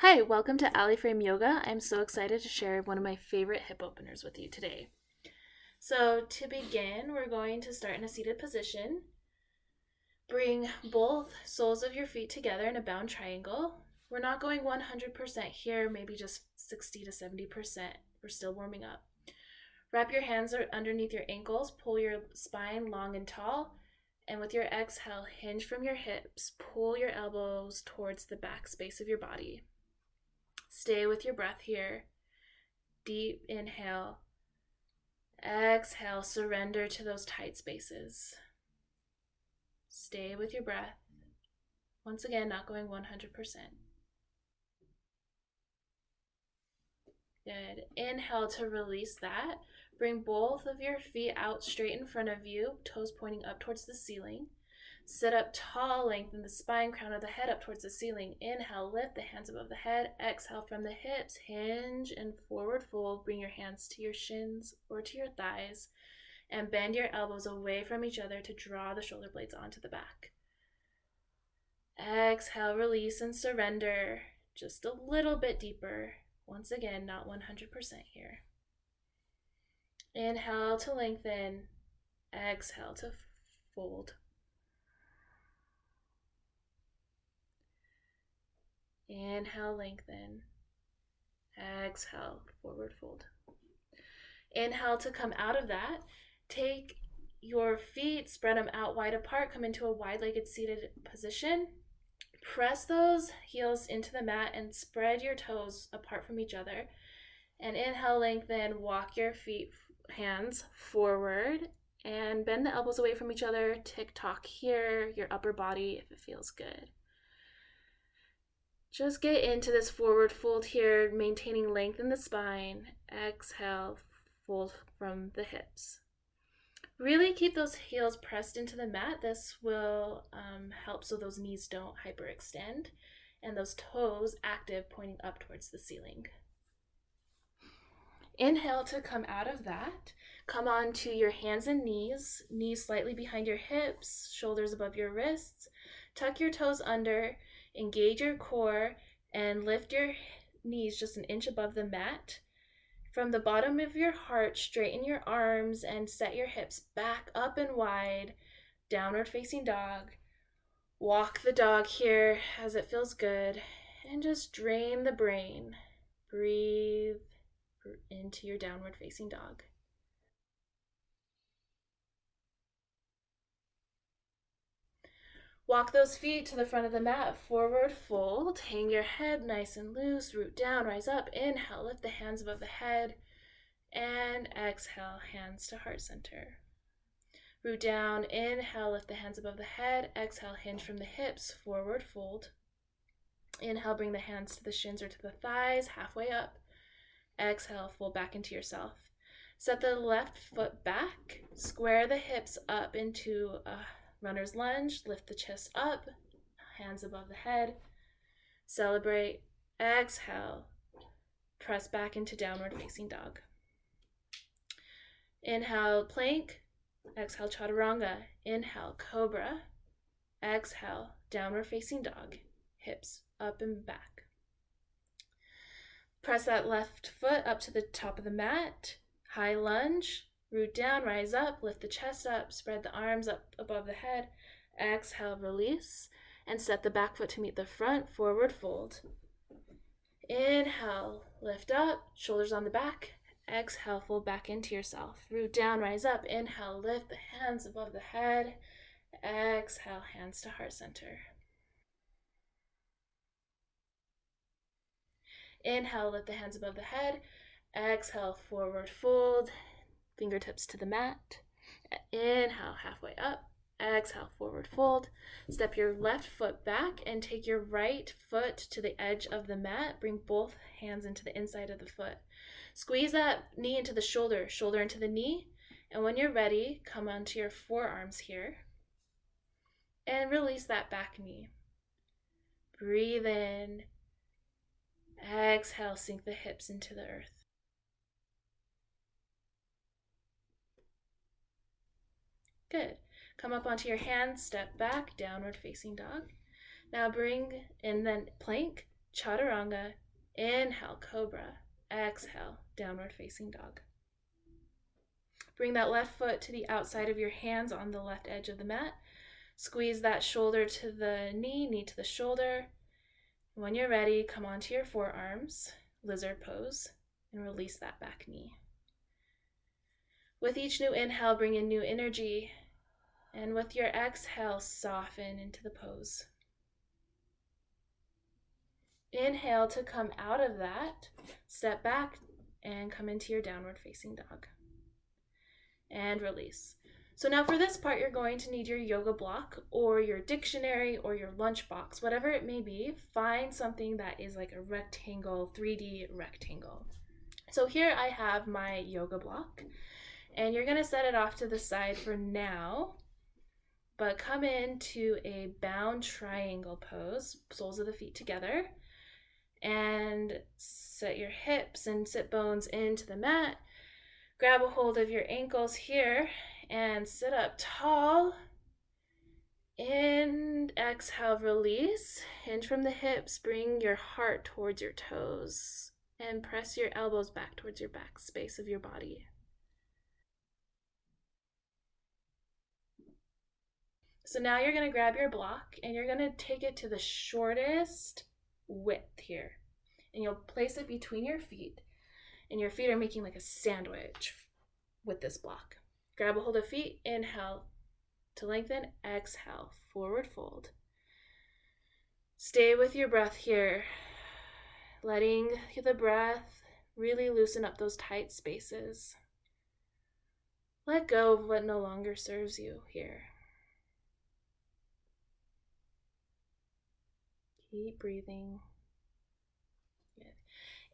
Hi, welcome to Ali Frame Yoga. I'm so excited to share one of my favorite hip openers with you today. So to begin, we're going to start in a seated position. Bring both soles of your feet together in a bound triangle. We're not going 100% here, maybe just 60 to 70%. We're still warming up. Wrap your hands underneath your ankles, pull your spine long and tall, and with your exhale, hinge from your hips, pull your elbows towards the back space of your body. Stay with your breath here. Deep inhale. Exhale, surrender to those tight spaces. Stay with your breath. Once again, not going 100%. Good. Inhale to release that. Bring both of your feet out straight in front of you, toes pointing up towards the ceiling. Sit up tall, lengthen the spine, crown of the head up towards the ceiling. Inhale, lift the hands above the head. Exhale from the hips, hinge and forward fold. Bring your hands to your shins or to your thighs and bend your elbows away from each other to draw the shoulder blades onto the back. Exhale, release and surrender just a little bit deeper. Once again, not 100% here. Inhale to lengthen. Exhale to fold. Inhale, lengthen. Exhale, forward fold. Inhale to come out of that. Take your feet, spread them out wide apart, come into a wide-legged seated position. Press those heels into the mat and spread your toes apart from each other. And inhale, lengthen, walk your feet, hands forward, and bend the elbows away from each other. Tick-tock here, your upper body if it feels good. Just get into this forward fold here, maintaining length in the spine. Exhale, fold from the hips. Really keep those heels pressed into the mat. This will help so those knees don't hyperextend and those toes active, pointing up towards the ceiling. Inhale to come out of that. Come on to your hands and knees slightly behind your hips, shoulders above your wrists. Tuck your toes under. Engage your core and lift your knees just an inch above the mat. From the bottom of your heart, straighten your arms and set your hips back up and wide, downward facing dog. Walk the dog here as it feels good, and just drain the brain. Breathe into your downward facing dog. Walk those feet to the front of the mat, forward fold, hang your head nice and loose, root down, rise up, inhale, lift the hands above the head, and exhale, hands to heart center. Root down, inhale, lift the hands above the head, exhale, hinge from the hips, forward fold. Inhale, bring the hands to the shins or to the thighs, halfway up. Exhale, fold back into yourself. Set the left foot back, square the hips up into a runner's lunge, lift the chest up, hands above the head. Celebrate. Exhale. Press back into downward facing dog. Inhale, plank. Exhale, chaturanga. Inhale, cobra. Exhale, downward facing dog. Hips up and back. Press that left foot up to the top of the mat. High lunge. Root down, rise up, lift the chest up, spread the arms up above the head. Exhale, release, and set the back foot to meet the front, forward fold. Inhale, lift up, shoulders on the back. Exhale, fold back into yourself. Root down, rise up. Inhale, lift the hands above the head. Exhale, hands to heart center. Inhale, lift the hands above the head. Exhale, forward fold. Fingertips to the mat. Inhale, halfway up. Exhale, forward fold. Step your left foot back and take your right foot to the edge of the mat. Bring both hands into the inside of the foot. Squeeze that knee into the shoulder, shoulder into the knee. And when you're ready, come onto your forearms here. And release that back knee. Breathe in. Exhale, sink the hips into the earth. Good. Come up onto your hands, step back, downward facing dog. Now bring in then plank, chaturanga. Inhale, cobra. Exhale, downward facing dog. Bring that left foot to the outside of your hands on the left edge of the mat. Squeeze that shoulder to the knee, knee to the shoulder. When you're ready, come onto your forearms, lizard pose, and release that back knee. With each new inhale, bring in new energy. And with your exhale, soften into the pose. Inhale to come out of that. Step back and come into your downward facing dog. And release. So now for this part, you're going to need your yoga block or your dictionary or your lunchbox, whatever it may be. Find something that is like a rectangle, 3D rectangle. So here I have my yoga block, and you're going to set it off to the side for now, but come into a bound triangle pose, soles of the feet together, and set your hips and sit bones into the mat. Grab a hold of your ankles here and sit up tall. And exhale, release. Hinge from the hips, bring your heart towards your toes, and press your elbows back towards your back space of your body. So now you're going to grab your block and you're going to take it to the shortest width here. And you'll place it between your feet. And your feet are making like a sandwich with this block. Grab a hold of feet, inhale to lengthen, exhale, forward fold. Stay with your breath here, letting the breath really loosen up those tight spaces. Let go of what no longer serves you here. Keep breathing. Good.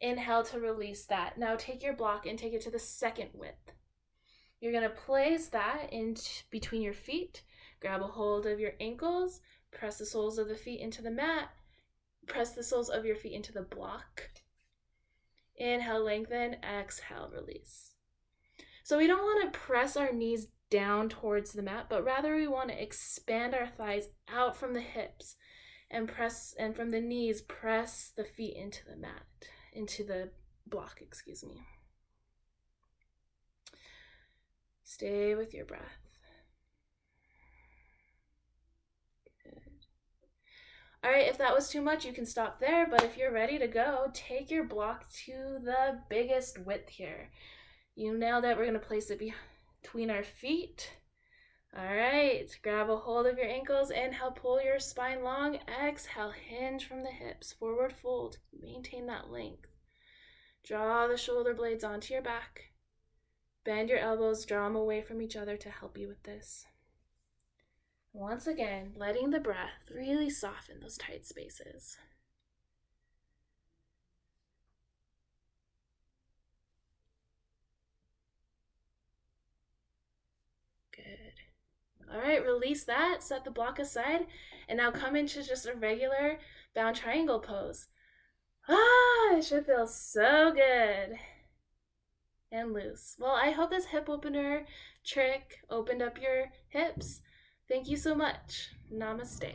Inhale to release that. Now take your block and take it to the second width. You're going to place that in between your feet. Grab a hold of your ankles. Press the soles of the feet into the mat. Press the soles of your feet into the block. Inhale, lengthen. Exhale, release. So we don't want to press our knees down towards the mat, but rather we want to expand our thighs out from the hips and from the knees, press the feet into the mat, into the block, excuse me. Stay with your breath. Good. All right, if that was too much, you can stop there, but if you're ready to go, take your block to the biggest width here. You nailed it. We're going to place it between our feet. All right, grab a hold of your ankles. Inhale, pull your spine long. Exhale, hinge from the hips. Forward fold. Maintain that length. Draw the shoulder blades onto your back. Bend your elbows, draw them away from each other to help you with this. Once again, letting the breath really soften those tight spaces. Good. All right, release that, set the block aside, and now come into just a regular bound triangle pose. It should feel so good. And loose. Well, I hope this hip opener trick opened up your hips. Thank you so much. Namaste.